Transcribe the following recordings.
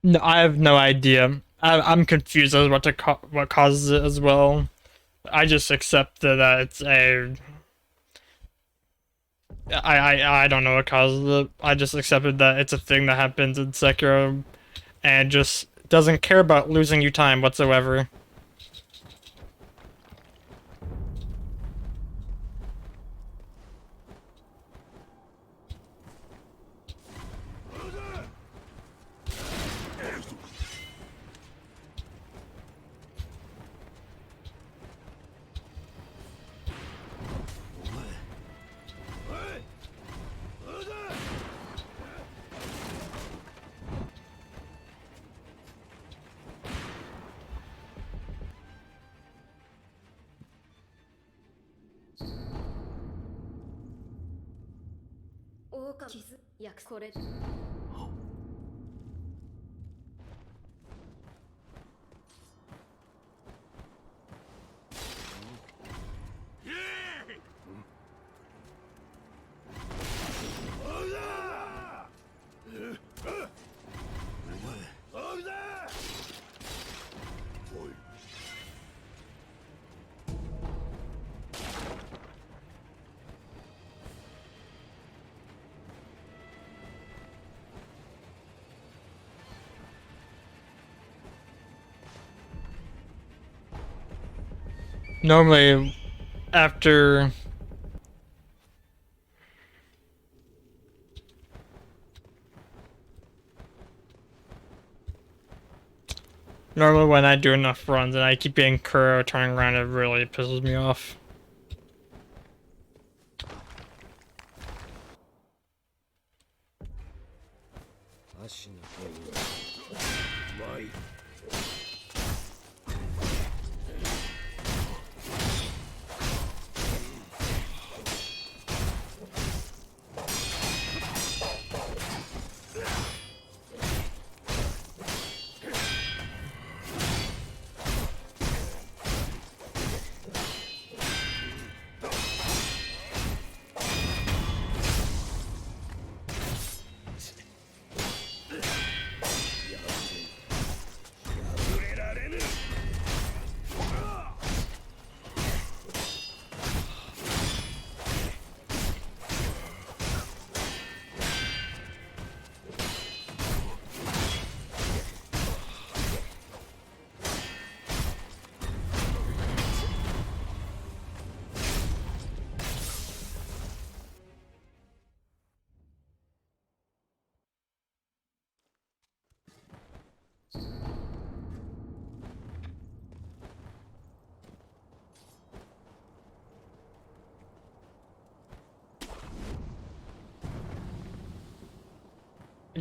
No, I have no idea. I'm confused as what what causes it as well. I just accept that it's a. I don't know what causes it. I just accepted that it's a thing that happens in Sekiro, and just doesn't care about losing you time whatsoever. Normally, after normally when I do enough runs and I keep getting Kuro turning around, it really pisses me off.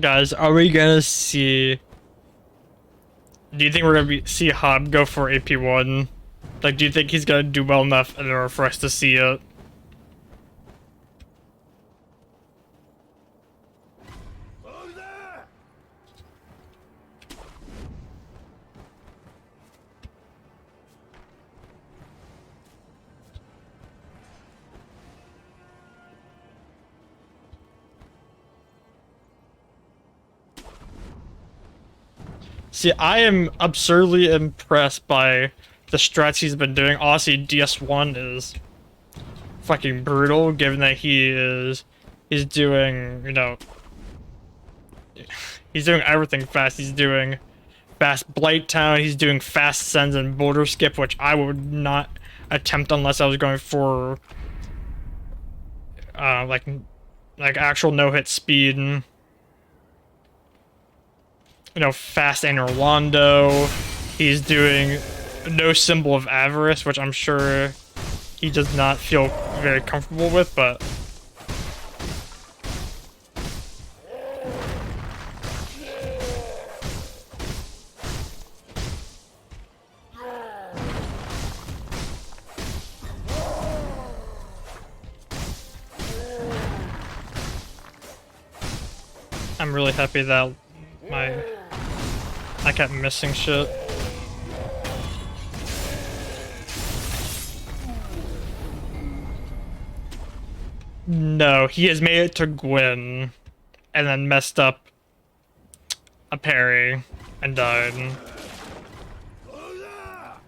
Guys, are we gonna see? Do you think we're gonna see Hob go for AP1? Like, do you think he's gonna do well enough in order for us to see it? See, I am absurdly impressed by the strats he's been doing. Honestly, DS1 is fucking brutal, given that he's doing, he's doing everything fast. He's doing fast Blight Town, he's doing fast sends and boulder skip, which I would not attempt unless I was going for like actual no-hit speed. And, fast Anor Londo. He's doing no symbol of avarice, which I'm sure he does not feel very comfortable with, but I'm really happy that I kept missing shit. No, he has made it to Gwyn and then messed up a parry and died.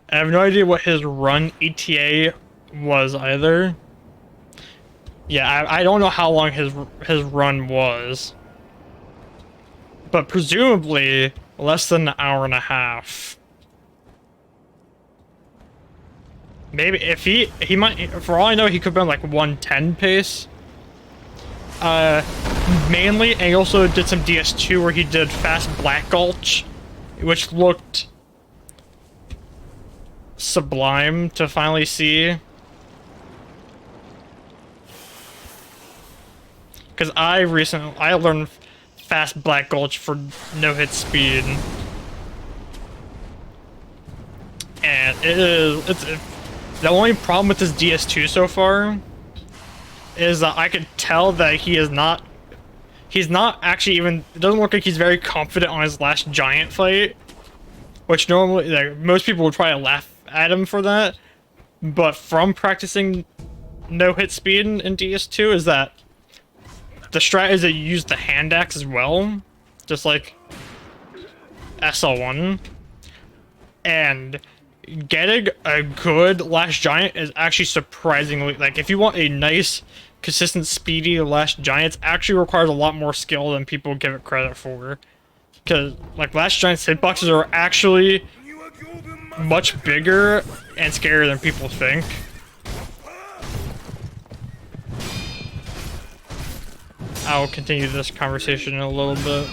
I have no idea what his run ETA was either. Yeah, I don't know how long his run was. But presumably less than an hour and a half. Maybe if he might, for all I know, he could have been like 110 pace. Mainly, and he also did some DS2 where he did fast Black Gulch, which looked sublime to finally see. Because I learned fast Black Gulch for no hit speed, and it's the only problem with this DS2 so far is that I could tell that he's not actually even, it doesn't look like he's very confident on his last giant fight, which normally, like, most people would probably laugh at him for that, but from practicing no hit speed in DS2 is that the strat is that you use the hand axe as well, just like SL1, and getting a good last giant is actually surprisingly, like, if you want a nice, consistent, speedy last giant, it actually requires a lot more skill than people give it credit for. Because, like, last giant's hitboxes are actually much bigger and scarier than people think. I'll continue this conversation in a little bit.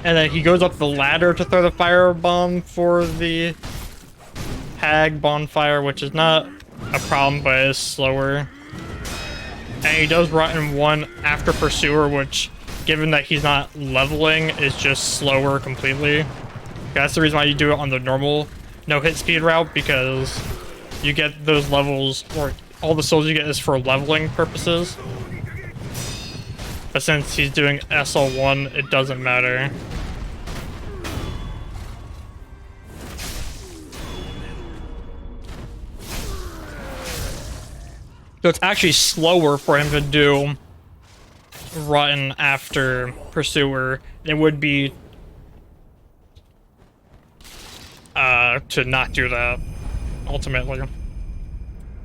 And then he goes up the ladder to throw the firebomb for the hag bonfire, which is not a problem, but it is slower. And he does Rotten 1 after Pursuer, which, given that he's not leveling, is just slower completely. That's the reason why you do it on the normal no-hit speed route, because you get those levels, or all the souls you get is for leveling purposes. But since he's doing SL1, it doesn't matter. So it's actually slower for him to do Rotten after Pursuer than it would be to not do that, ultimately.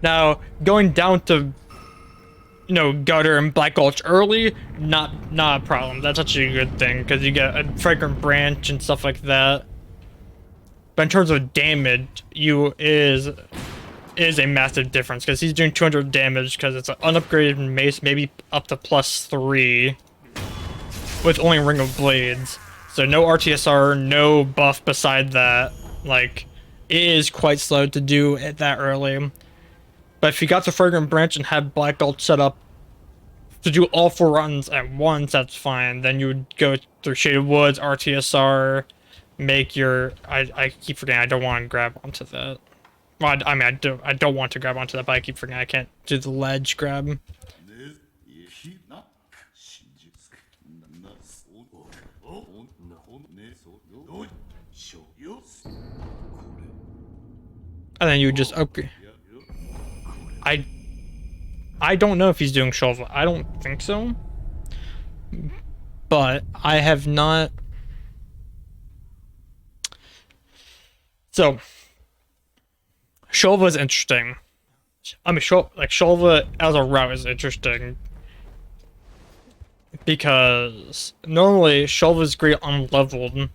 Now, going down to, you know, Gutter and Black Gulch early, not a problem. That's actually a good thing, because you get a Fragrant Branch and stuff like that. But in terms of damage, is a massive difference, because he's doing 200 damage because it's an unupgraded mace, maybe up to +3, with only Ring of Blades. So no RTSR, no buff beside that. Like, it is quite slow to do it that early. But if you got the Fragrant Branch and had Black Gulch set up to do all 4 runs at once, that's fine. Then you would go through Shaded Woods, RTSR, make your... I keep forgetting, I don't want to grab onto that. Well, I mean, I don't want to grab onto that, but I keep forgetting I can't do the ledge grab. And then you just upgrade. I don't know if he's doing Shovel. I don't think so. But I have not. So Shova is interesting. I mean, Shova as a route is interesting, because normally Shova is great unleveled,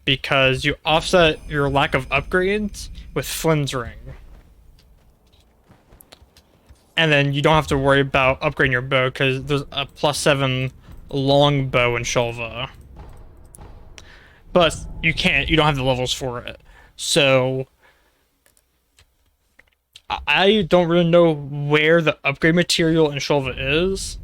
because you offset your lack of upgrades with Flynn's Ring. And then you don't have to worry about upgrading your bow, because there's a +7 long bow in Shova. But you don't have the levels for it. So I don't really know where the upgrade material in Shova is.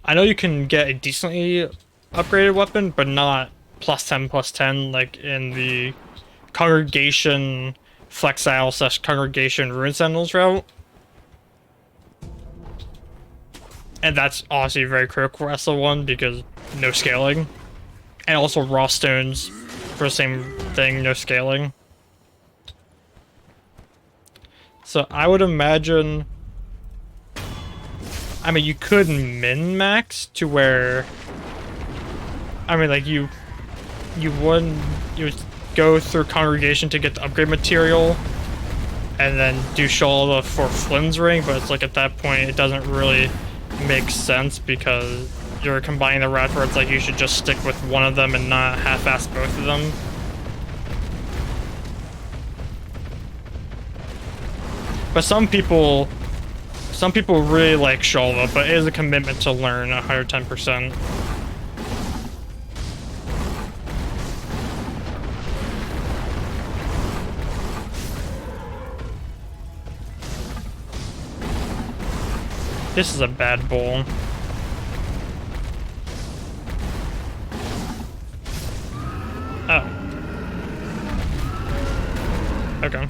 I know you can get a decently upgraded weapon, but not +10/+10 like in the Congregation Flexile / Congregation Rune Sentinels route. And that's honestly very critical for SL1 because no scaling. And also raw stones for the same thing, no scaling. So I would imagine... I mean, you could min-max to where... I mean, like, you would go through Congregation to get the upgrade material, and then do Shalala for Flynn's ring, but it's like at that point it doesn't really make sense because you're combining the route where it's like you should just stick with one of them and not half-ass both of them. But some people really like Shalala, but it is a commitment to learn 110%. This is a bad bowl. Oh. Okay.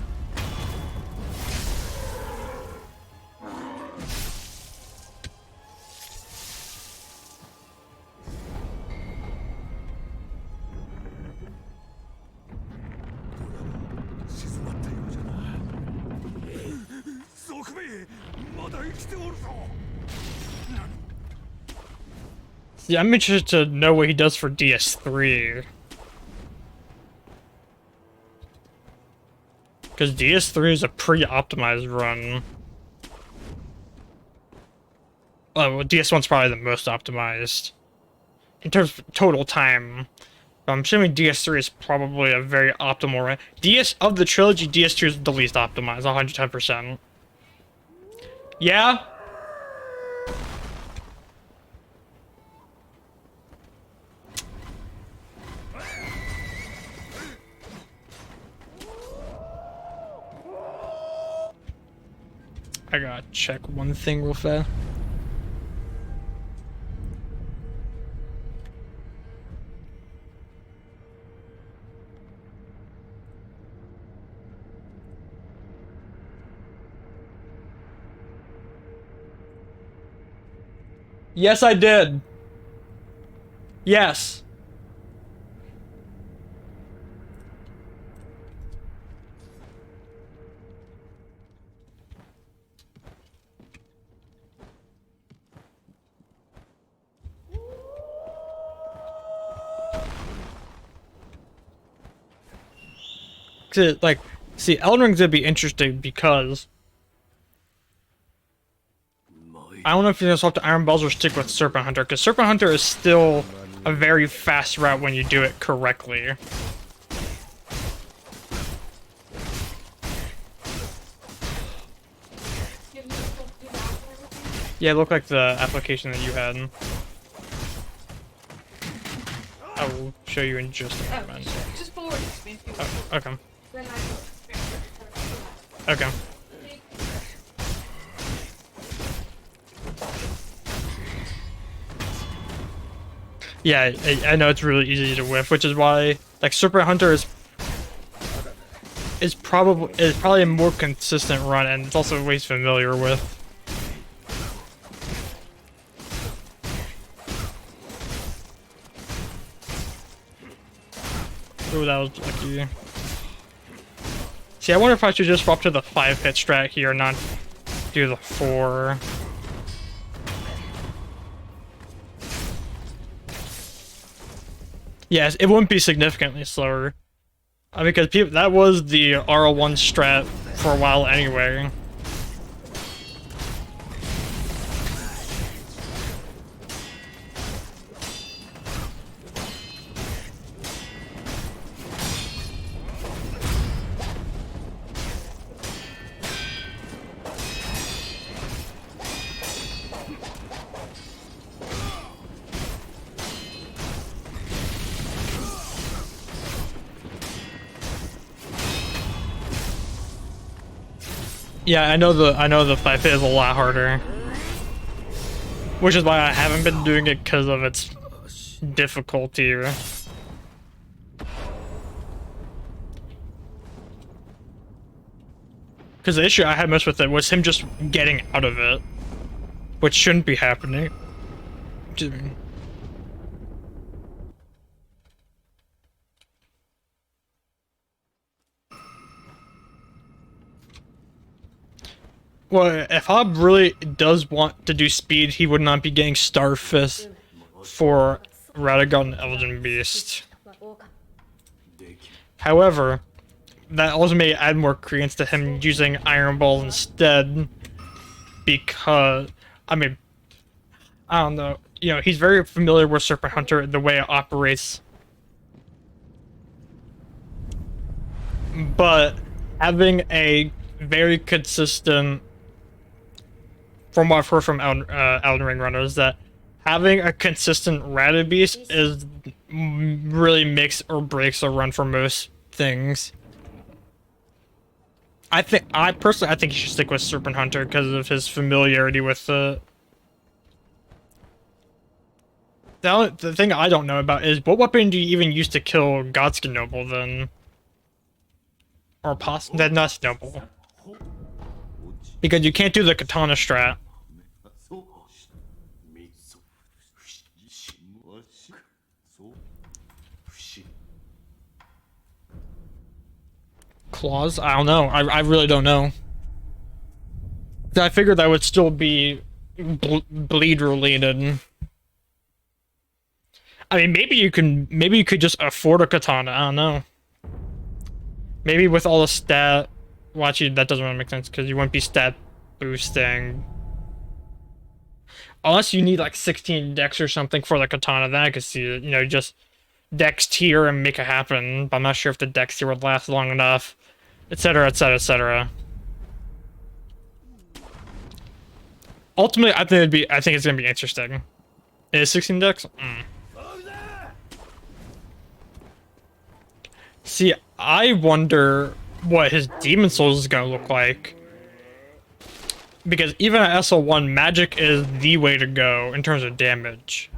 Yeah, I'm interested to know what he does for DS3. Because DS3 is a pre-optimized run. Oh, well, DS1's probably the most optimized. In terms of total time. But I'm assuming DS3 is probably a very optimal run. Of the trilogy, DS2 is the least optimized, 110%. Yeah? I gotta check one thing real fast. Yes, I did. Yes. Like, see, Elden Ring's gonna be interesting because I don't know if you're gonna swap to Iron Balls or stick with Serpent Hunter, because Serpent Hunter is still a very fast route when you do it correctly. Yeah, it looked like the application that you had. I will show you in just a moment. Just forward it to me if you want. Oh, okay. Then I will. Okay. Yeah, I know it's really easy to whiff, which is why like Serpent Hunter is probably a more consistent run, and it's also what he's familiar with. Oh, that was lucky. See, I wonder if I should just swap to the 5-hit strat here, not do the 4. Yes, it wouldn't be significantly slower. Because that was the RL1 strat for a while anyway. Yeah, I know the 5-hit is a lot harder. Which is why I haven't been doing it because of its difficulty. Because the issue I had most with it was him just getting out of it, which shouldn't be happening. Well, if Hob really does want to do speed, he would not be getting Starfist for Radagon Elden Beast. However, that also may add more credence to him using Iron Ball instead, because, I mean, I don't know, you know, he's very familiar with Serpent Hunter, the way it operates. But having a very consistent, from what I've heard from Elden Ring runners, that having a consistent Radabeast is really makes or breaks a run for most things. I personally think he should stick with Serpent Hunter because of his familiarity with the. The thing I don't know about is, what weapon do you even use to kill Godskin Noble then? Or that's not Noble. Because you can't do the katana strat. Claws? I don't know. I really don't know. I figured that would still be bleed related. I mean, maybe you could just afford a katana. I don't know. Maybe with all the stat. Well, actually, that doesn't really make sense because you wouldn't be stat boosting. Unless you need like 16 dex or something for the katana, then I could see it. You know, just dex tier and make it happen. But I'm not sure if the dex tier would last long enough, etc., etc., etc. Ultimately, I think it's gonna be interesting. Is 16 dex? See, I wonder what his Demon Souls is gonna look like. Because even at SL1, magic is the way to go in terms of damage.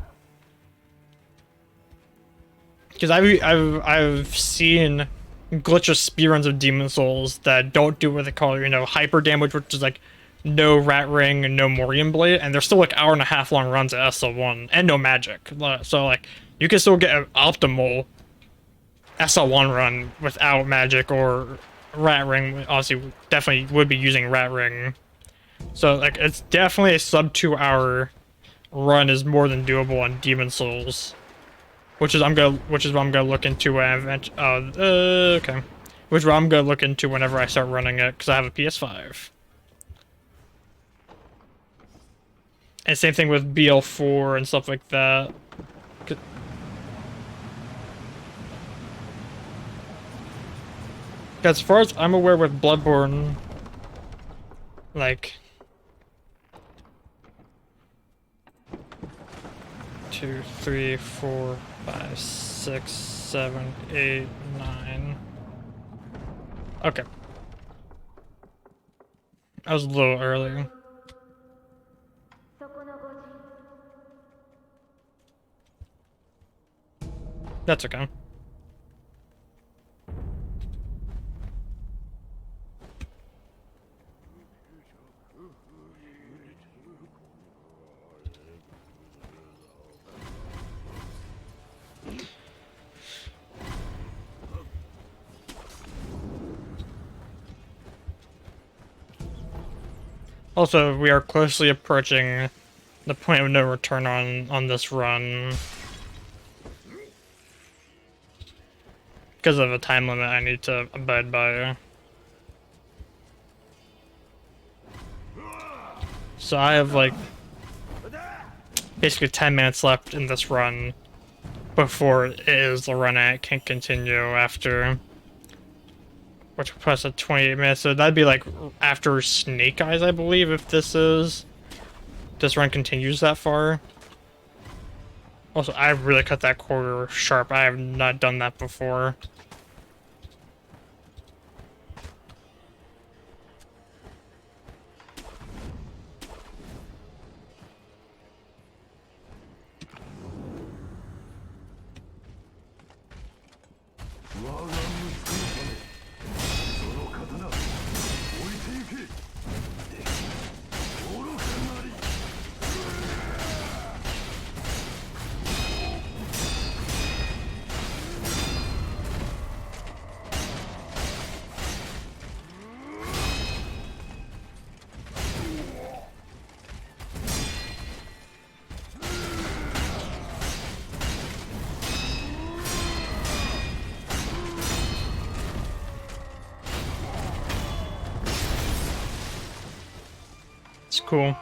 Because I've seen glitchless speedruns of Demon Souls that don't do what they call, you know, hyper damage, which is like no Rat Ring and no Morion Blade, and they're still like hour-and-a-half long runs at SL1 and no magic. So like you can still get an optimal SL1 run without magic or Rat Ring. Obviously, definitely would be using Rat Ring. So like it's definitely a sub 2 hour run is more than doable on Demon Souls, which is what I'm gonna look into when okay, which is what I'm gonna look into whenever I start running it because I have a PS5. And same thing with BL4 and stuff like that. As far as I'm aware with Bloodborne, like 2, 3, 4, 5, 6, 7, 8, 9. Okay. I was a little earlier. That's okay. Also, we are closely approaching the point of no return on this run. Because of a time limit I need to abide by. So I have like basically 10 minutes left in this run before it is the run I can't continue after. Which will plus at 28 minutes, so that'd be like after Snake Eyes, I believe, if this run continues that far. Also, I really cut that quarter sharp. I have not done that before. cool.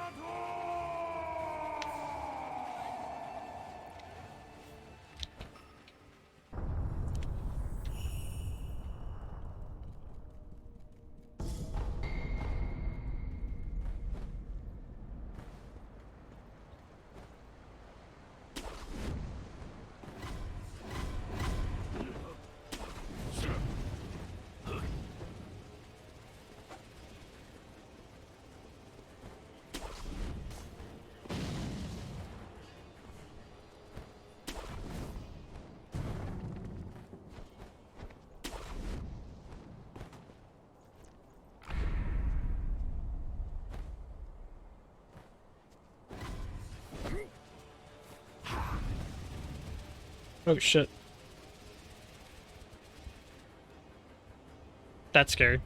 Oh shit. That's scary.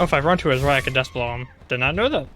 Oh, if I run to his right, I can death blow him. Did not know that.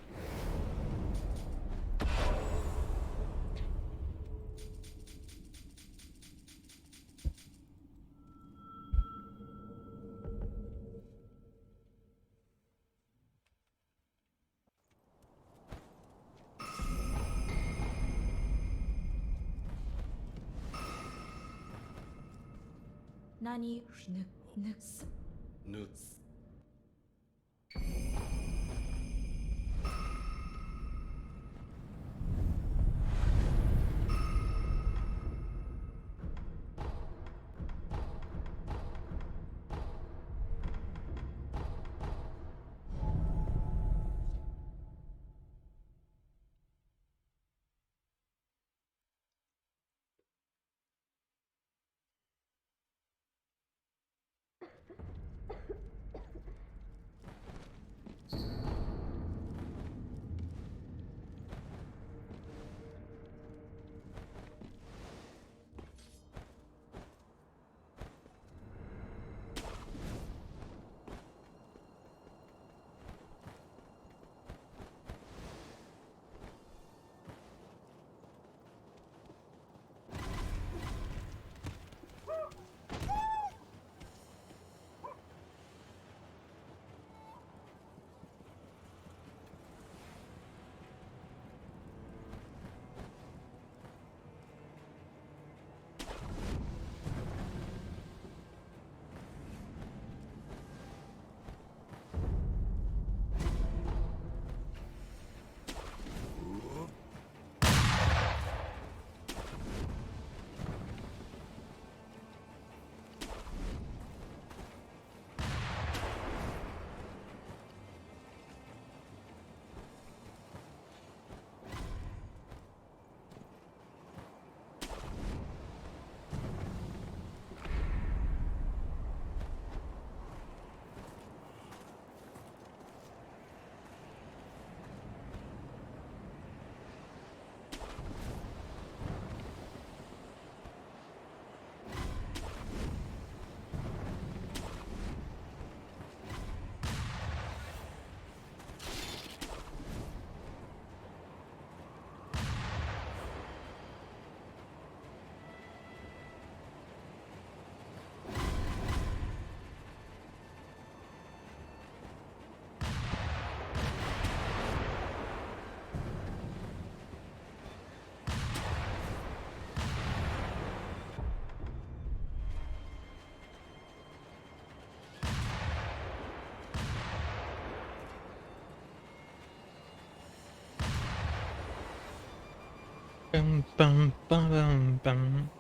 Bum, bum, bum, bum, bum.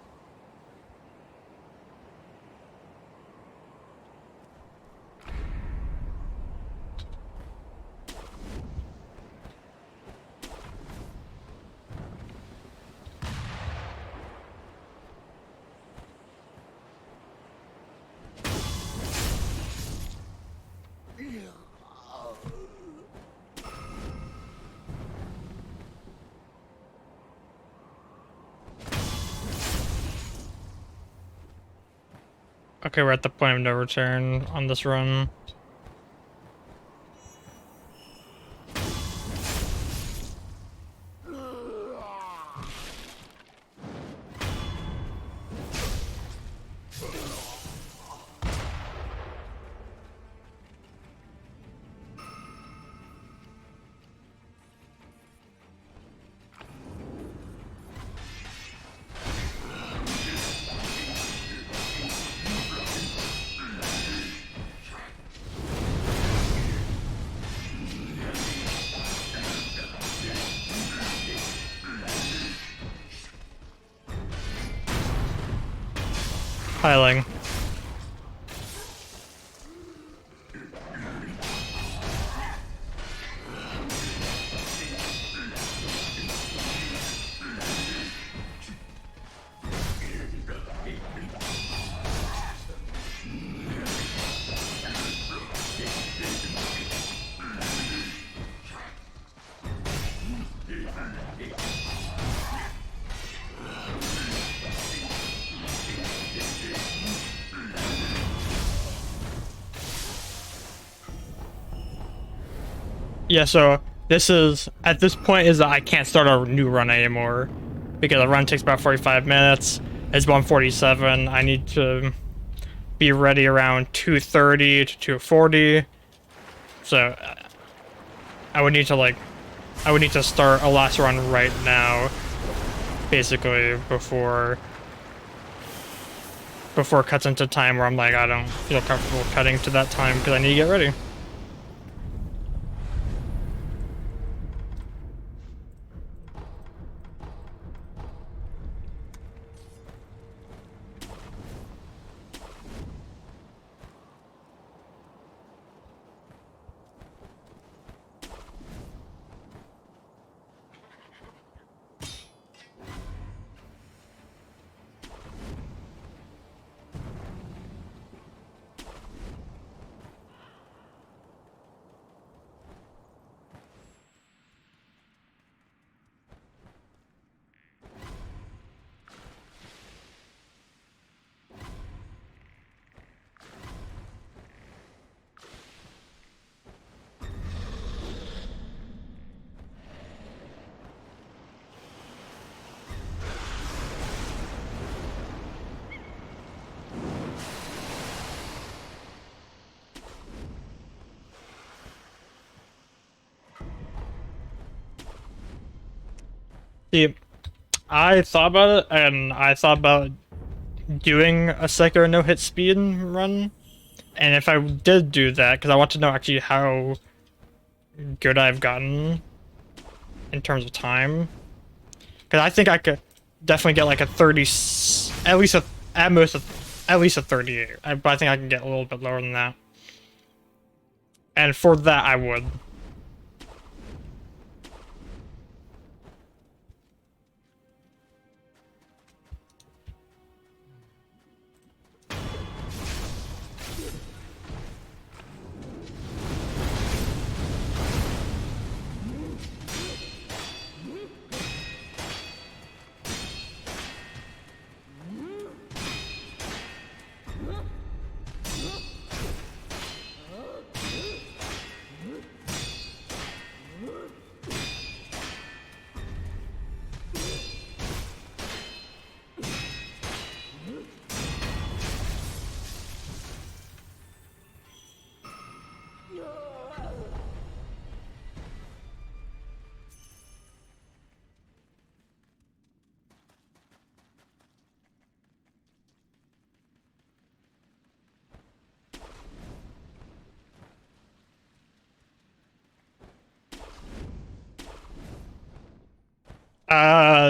Okay, we're at the point of no return on this run. Piling. Yeah, so this is, at this point, is that I can't start a new run anymore. Because the run takes about 45 minutes. It's 1:47. I need to be ready around 2:30 to 2:40. So I would need to I would need to start a last run right now, basically, before it cuts into time where I'm like, I don't feel comfortable cutting to that time because I need to get ready. See, I thought about it, and I thought about doing a Sekiro no-hit speed run. And if I did do that, because I want to know actually how good I've gotten in terms of time. Because I think I could definitely get like a 30, at least a, at most, at least a 38. But I think I can get a little bit lower than that. And for that, I would.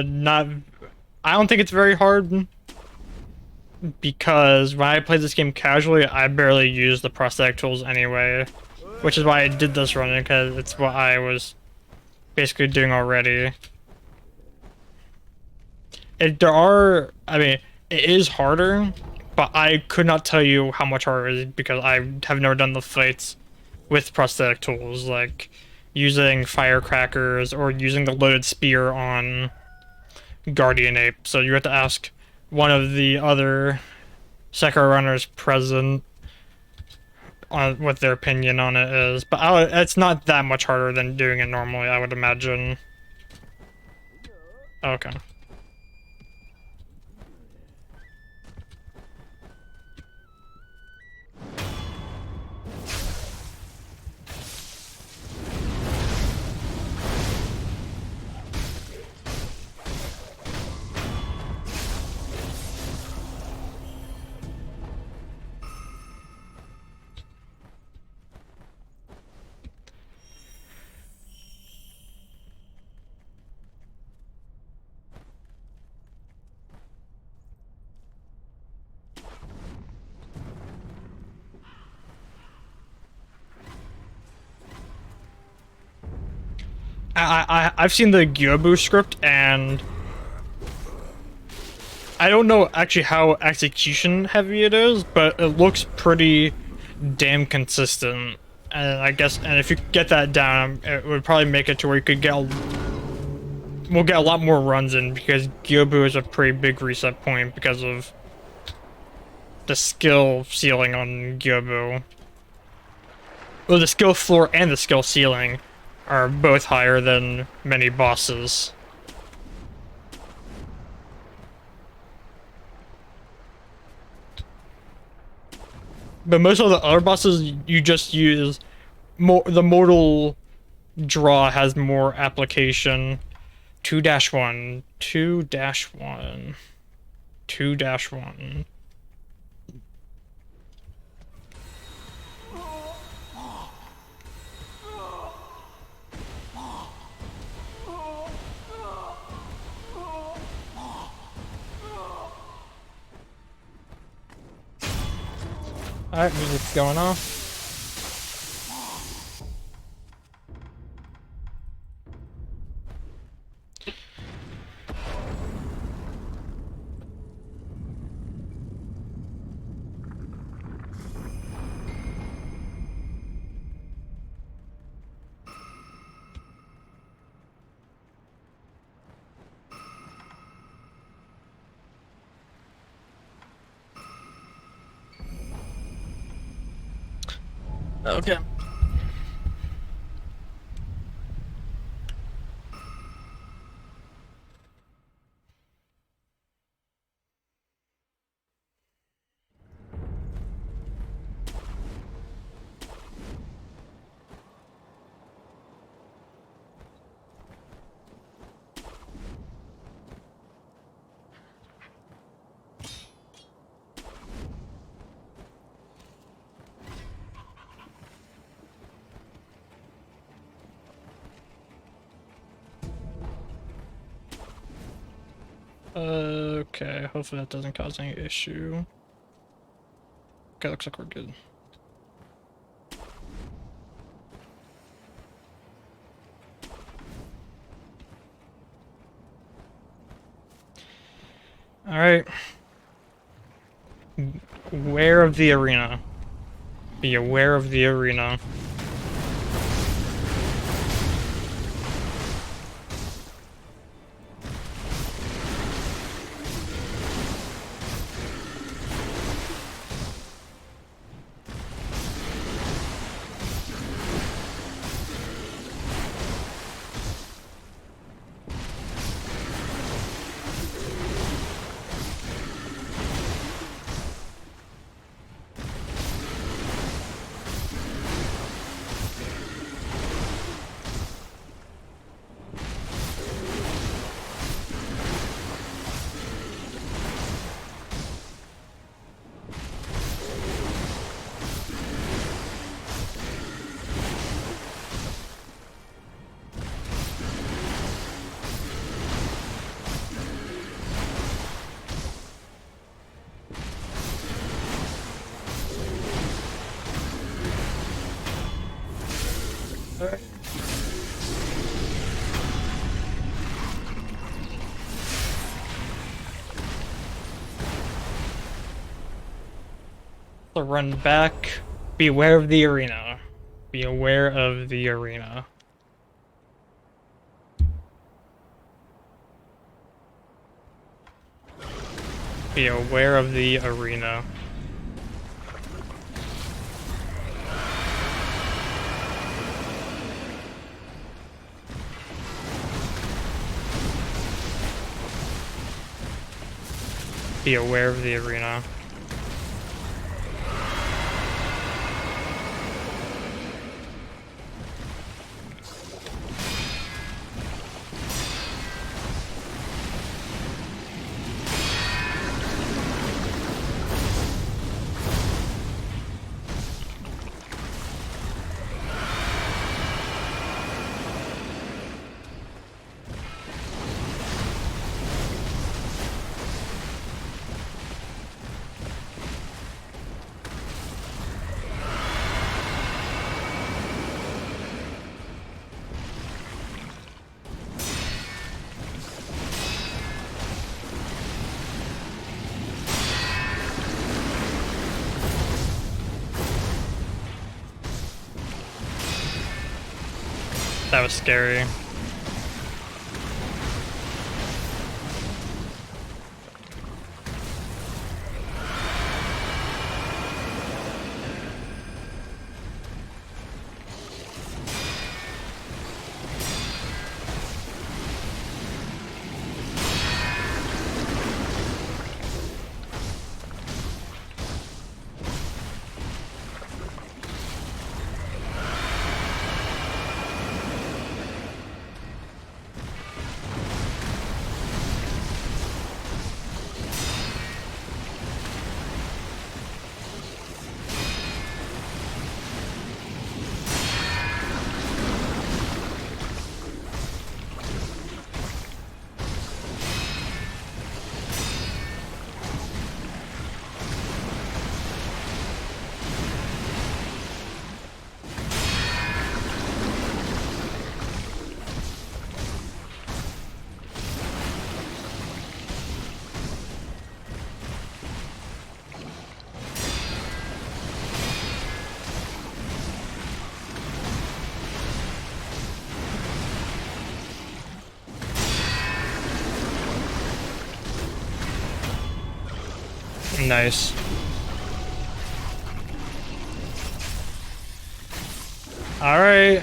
Not. I don't think it's very hard because when I play this game casually, I barely use the prosthetic tools anyway, which is why I did this run because it's what I was basically doing already. I mean, it is harder, but I could not tell you how much harder it is because I have never done the fights with prosthetic tools, like using firecrackers or using the loaded spear on Guardian Ape. So you have to ask one of the other Sekiro runners present on what their opinion on it is. But it's not that much harder than doing it normally, I would imagine. Okay. I've seen the Gyobu script, and I don't know actually how execution heavy it is, but it looks pretty damn consistent. And I guess, and if you get that down, it would probably make it to where you could we'll get a lot more runs in, because Gyobu is a pretty big reset point because of the skill ceiling on Gyobu. Well, the skill floor and the skill ceiling are both higher than many bosses. But most of the other bosses, you just use the mortal draw has more application. 2-1, 2-1, 2-1. Alright, music's going off. Okay. Okay, hopefully that doesn't cause any issue. Okay, looks like we're good. Alright. Aware of the arena. Be aware of the arena. Alright. So run back. Be aware of the arena. Be aware of the arena. Be aware of the arena. Be aware of the arena. That was scary. Nice. All right.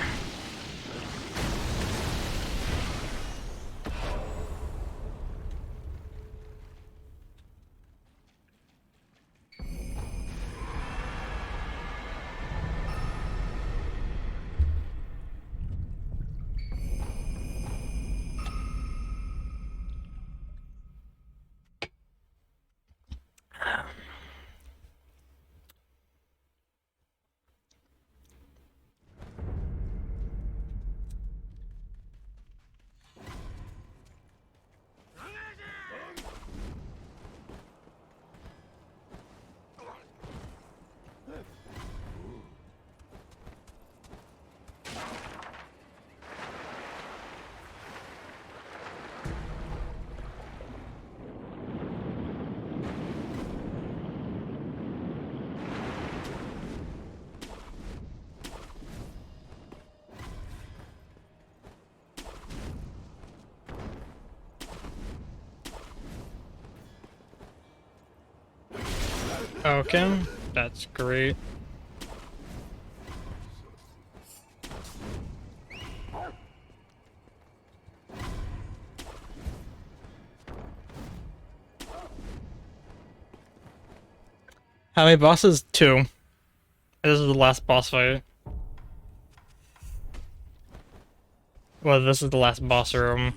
Okay, that's great. How many bosses? 2. This is the last boss fight. Well, this is the last boss room.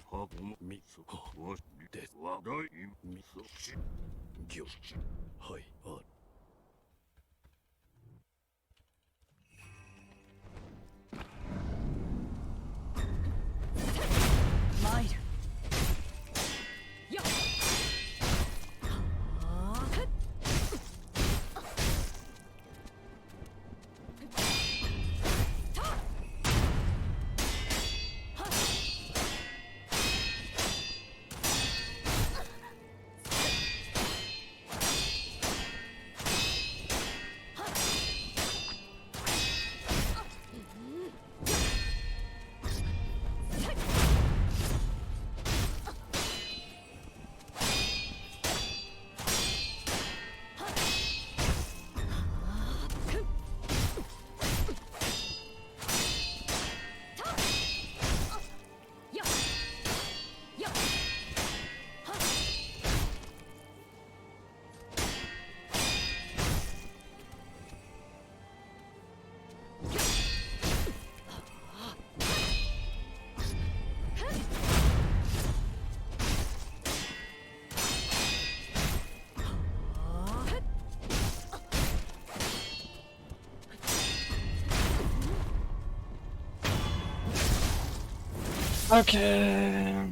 Okay.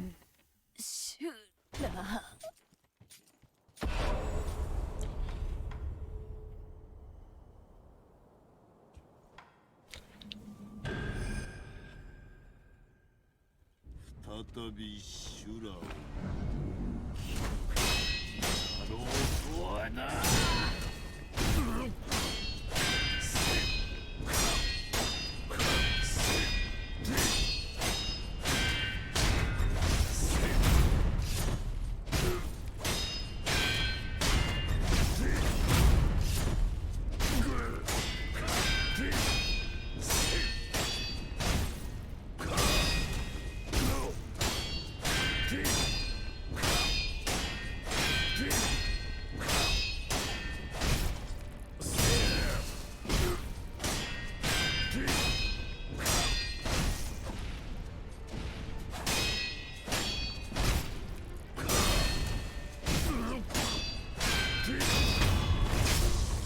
Shura. 再び修羅をやろうとはな。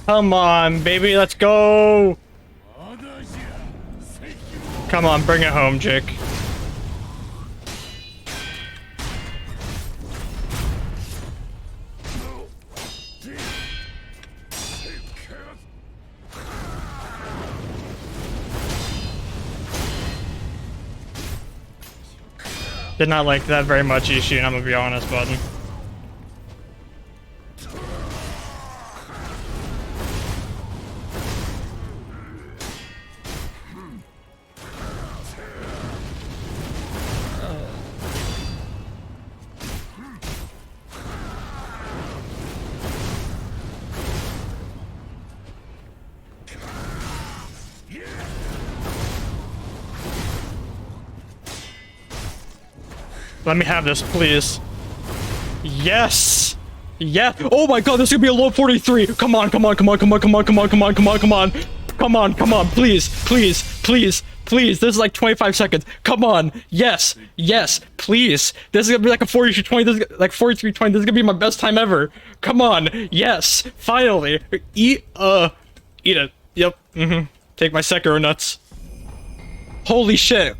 Come on, baby, let's go. Come on, bring it home, Jake. Did not like that very much, Ishin, I'm gonna be honest, bud. Let me have this, please. Yes! Yeah! Oh my god, this is gonna be a low 43! Come on, come on, come on, come on, come on, come on, come on, come on, come on! Come on, come on, please, please, please, please! This is like 25 seconds. Come on! Yes! Yes! Please! This is gonna be like a 42-20, this is like 43-20, this is gonna be my best time ever! Come on! Yes! Finally! Eat it. Yep. Take my Sekiro nuts. Holy shit!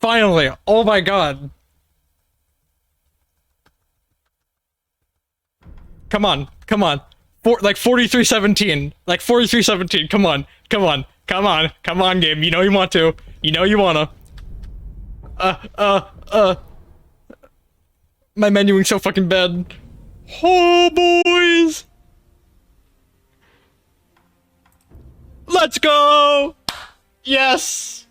Finally! Oh my god! Come on, come on. Like 43-17. Like 43-17. Come on, come on, come on, come on, game. You know you want to. You know you wanna. My menuing so fucking bad. Oh, boys! Let's go! Yes!